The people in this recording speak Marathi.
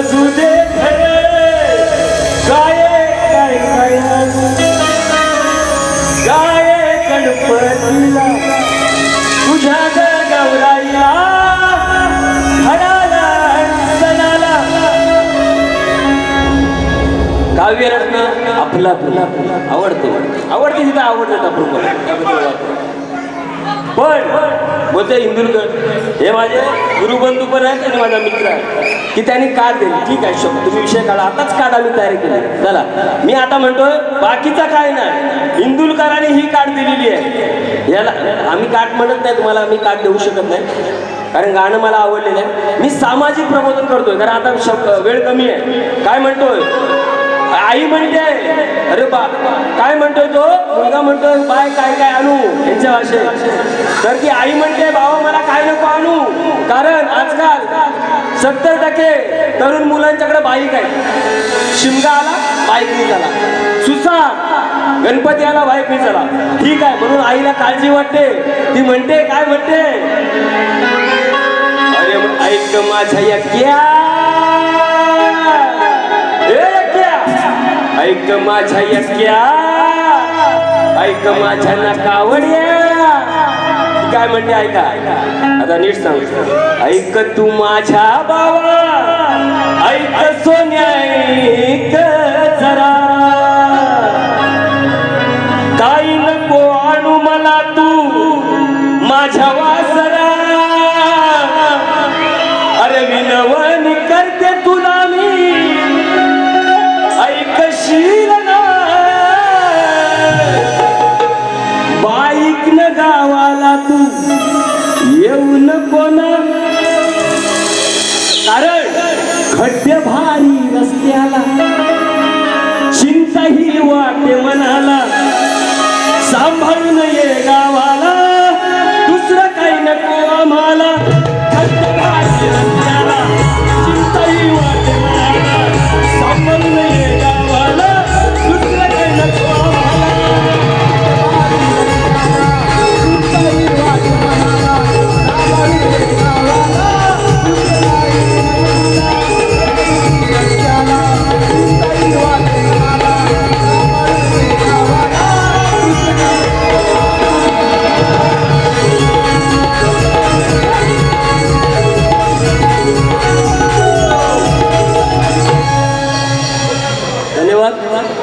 सजू दे घरे गाये काय काय गाये गणपतीला तुझ्या गौराईला हराला सणाला काव्यरत्न आपला आवडते तिथं आवडतं आपण पण बोलते इंदुरकर हे माझे गुरुबंधू पण आहेत आणि माझा मित्र आहे की त्यांनी कार्ड दिली. ठीक आहे शब्द तुम्ही विषय काढा आताच कार्ड आम्ही तयारी केली. चला मी आता म्हणतोय बाकीचा काय नाही इंदुरकरांनी ही कार्ड दिलेली आहे. याला आम्ही कार्ड म्हणत नाही तुम्हाला आम्ही कार्ड देऊ शकत नाही कारण गाणं मला आवडलेलं आहे. मी सामाजिक प्रबोधन करतोय कारण आता वेळ कमी आहे. काय म्हणतोय आई म्हणते अरे बा काय म्हणतोय तो मुलगा म्हणतोय बाय काय काय आणू यांच्या भाषेत तर की आई म्हणते बाबा मला काय नको आणू कारण आजकाल 70% तरुण मुलांच्याकडे बाईक आहे. शिमगा आला बाईक नाही झाला सुसा गणपती आला बाईक नाही झाला. ठीक आहे म्हणून आईला काळजी वाटते ती म्हणते काय म्हणते अरे ऐक माझ्या यज्ञा ऐक माझ्या यज्ञा ऐक माझ्या नकावड्या काय म्हणते ऐका आता नीट सांग ऐक तू माझ्या बाबा